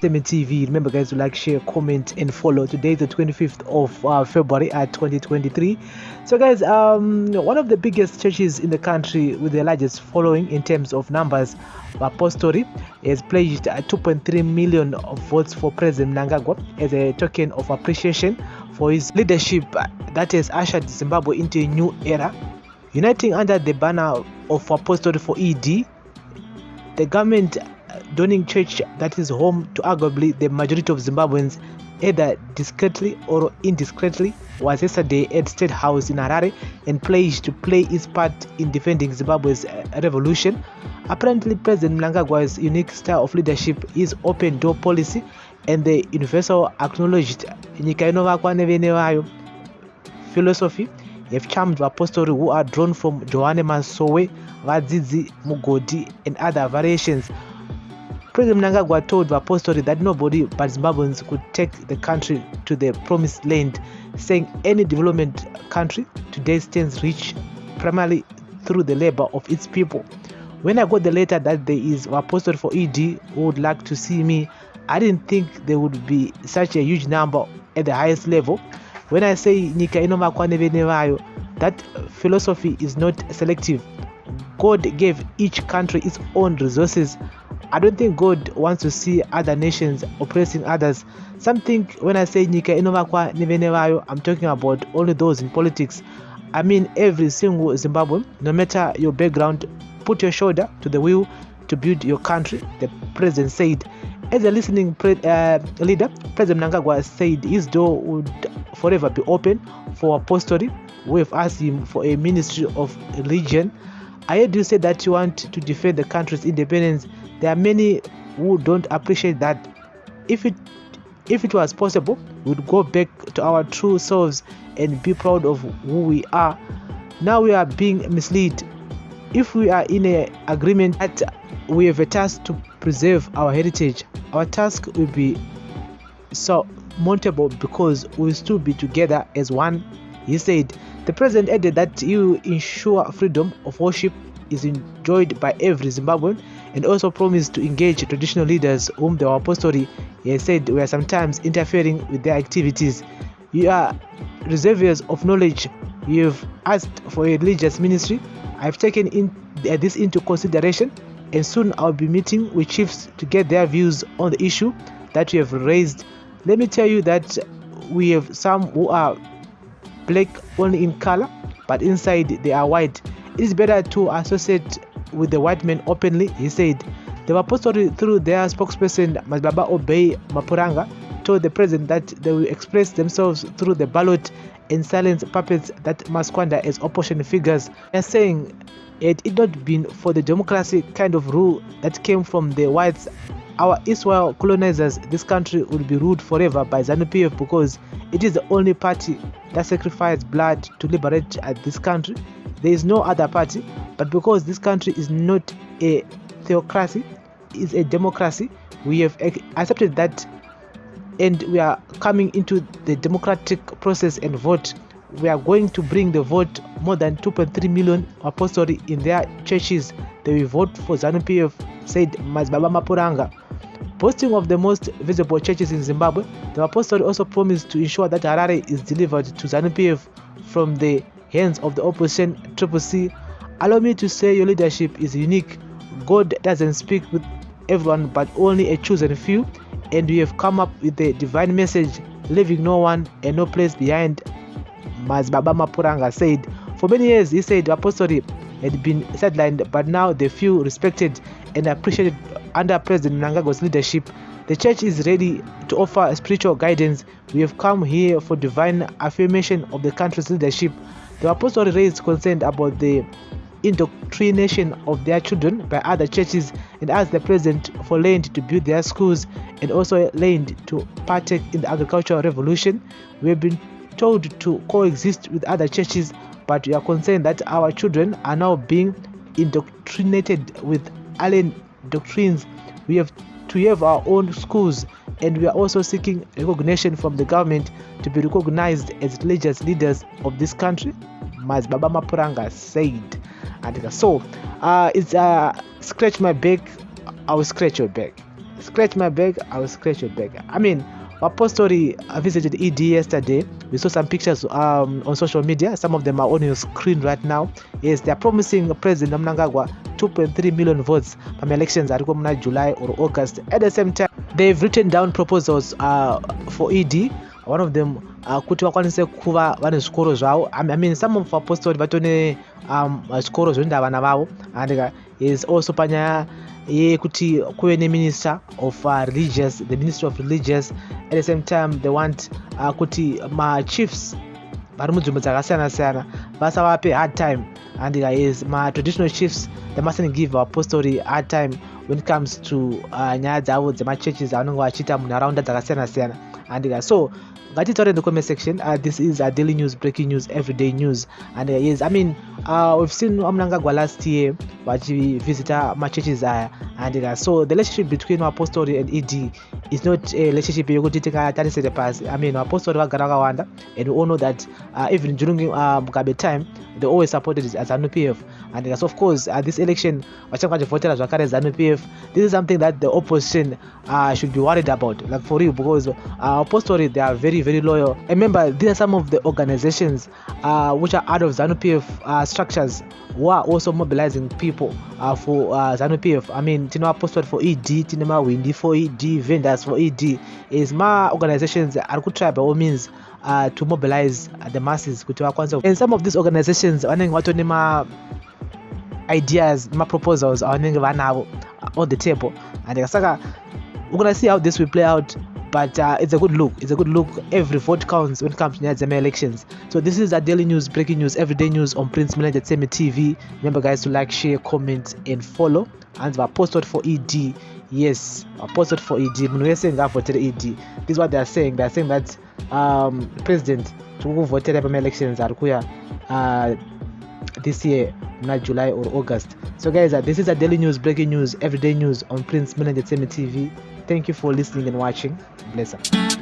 STEM TV. Remember, guys, to like, share, comment, and follow. Today is the 25th of February 2023. So, guys, one of the biggest churches in the country with the largest following in terms of numbers, VAPOSTORI, has pledged 2.3 million of votes for President Mnangagwa as a token of appreciation for his leadership that has ushered Zimbabwe into a new era. Uniting under the banner of VAPOSTORI for ED, the government donning church that is home to arguably the majority of Zimbabweans, either discreetly or indiscreetly, was yesterday at State House in Harare and pledged to play its part in defending Zimbabwe's revolution. Apparently, President Mnangagwa's unique style of leadership, his open door policy, and the universal acknowledged nyika inovakwa nevene vayo philosophy have charmed VAPOSTORI, who are drawn from Johanne Masowe, Vadzidzi, Mugodi, and other variations. President Mnangagwa told VAPOSTORI that nobody but Zimbabweans could take the country to the promised land, saying any development country today stands rich primarily through the labor of its people. When I got the letter that there is VAPOSTORI for ED who would like to see me, I didn't think there would be such a huge number at the highest level. When I say nyika inomakwa nevene vayo, that philosophy is not selective. God gave each country its own resources. I don't think God wants to see other nations oppressing others. Something when I say nyika inomakwa nevene vayo, I'm talking about only those in politics. I mean every single Zimbabwean, no matter your background, put your shoulder to the wheel to build your country, the president said. As a listening leader, President Mnangagwa said his door would forever be open for VAPOSTORI. We have asked him for a ministry of religion. I heard you say that you want to defend the country's independence. There are many who don't appreciate that. If it was possible, we would go back to our true selves and be proud of who we are. Now we are being misled. If we are in an agreement that we have a task to preserve our heritage, our task will be surmountable because we will still be together as one, he said. The president added that he will ensure freedom of worship is enjoyed by every Zimbabwean and also promised to engage traditional leaders whom the VAPOSTORI, he said, were sometimes interfering with their activities. You are reservoirs of knowledge. You have asked for a religious ministry. I have taken this into consideration, and soon I'll be meeting with chiefs to get their views on the issue that you have raised. Let me tell you that we have some who are black only in color, but inside they are white. It is better to associate with the white men openly, he said. The VAPOSTORI, through their spokesperson Mazbaba Obey Mapuranga, told the president that they will express themselves through the ballot and silence puppets that must squander as opposition figures. They are saying, had it not been for the democracy kind of rule that came from the whites, our Israel colonizers, this country would be ruled forever by ZANU-PF because it is the only party that sacrificed blood to liberate this country. There is no other party, but because this country is not a theocracy, it is a democracy, we have accepted that, and we are coming into the democratic process and vote. We are going to bring the vote. More than 2.3 million VAPOSTORI in their churches. They will vote for ZANU-PF, said Mazbaba Mapuranga. Boasting of the most visible churches in Zimbabwe, the VAPOSTORI also promised to ensure that Harare is delivered to ZANU-PF from the hands of the opposition CCC. Allow me to say your leadership is unique. God doesn't speak with everyone but only a chosen few, and we have come up with a divine message, leaving no one and no place behind, Mazbaba Mapuranga said. For many years, he said, VAPOSTORI had been sidelined, but now they feel respected and appreciated under President Mnangagwa's leadership. The church is ready to offer spiritual guidance. We have come here for divine affirmation of the country's leadership. The VAPOSTORI raised concern about the indoctrination of their children by other churches and asked the president for land to build their schools and also land to partake in the agricultural revolution. We have been told to coexist with other churches, but we are concerned that our children are now being indoctrinated with alien doctrines. We have to have our own schools, and we are also seeking recognition from the government to be recognized as religious leaders of this country, Mazbaba Mapuranga said. And so, it's scratch my back, I will scratch your back. scratch my back, I will scratch your back. I mean, VAPOSTORI visited ED yesterday. We saw some pictures on social media. Some of them are on your screen right now. Yes, they are promising President Mnangagwa 2.3 million votes from elections at July or August. At the same time, they've written down proposals for ED. One of them kuti vakwanise kuva vane zvikoro zvavo. I mean, some of VAPOSTORI vatone zvikoro zvinoenda vana vavo, and is also panyaya yekuti kuve neminister of religious, the ministry of religious. At the same time, they want kuti chiefs vari munzvimbo dzakasiyana siyana vasavape hard time, and is traditional chiefs, they mustn't give VAPOSTORI hard time when it comes to nyaya dzavo dzemachurches avanenge vachiita munharaunda dzakasiyana siyana. And so ngatitaure in the comment section. This is daily news, breaking news, everyday news. And yes, I mean, we've seen Mnangagwa last year visit my churches, and so the relationship between VAPOSTORI and ED is not a relationship you could take the past. I mean, VAPOSTORI Wanda, and we all know that even during Mugabe time, they always supported it as ZANU-PF. And so of course, this election, voted as ZANU-PF. This is something that the opposition should be worried about, like for real, because VAPOSTORI, they are very, very loyal. And remember, these are some of the organizations which are out of ZANU-PF structures who are also mobilizing people for ZANU-PF. I mean, VAPOSTORI for ED, Windy for ED, vendors for ED. Is my organizations are could try by all means to mobilize the masses. And some of these organizations are ideas, my proposals are on the table, and we're gonna see how this will play out. But it's a good look. It's a good look. Every vote counts when it comes to the elections. So this is a daily news, breaking news, everyday news on Prince Mnangagwa TV. Remember, guys, to like, share, comment, and follow. And VAPOSTORI for ED. Yes, VAPOSTORI for ED. When we're saying that for the ED, this is what they're saying. They're saying that president to vote in elections are this year, not July or August. So guys, this is a daily news, breaking news, everyday news on Prince Mnangagwa TV. Thank you for listening and watching. Bless up.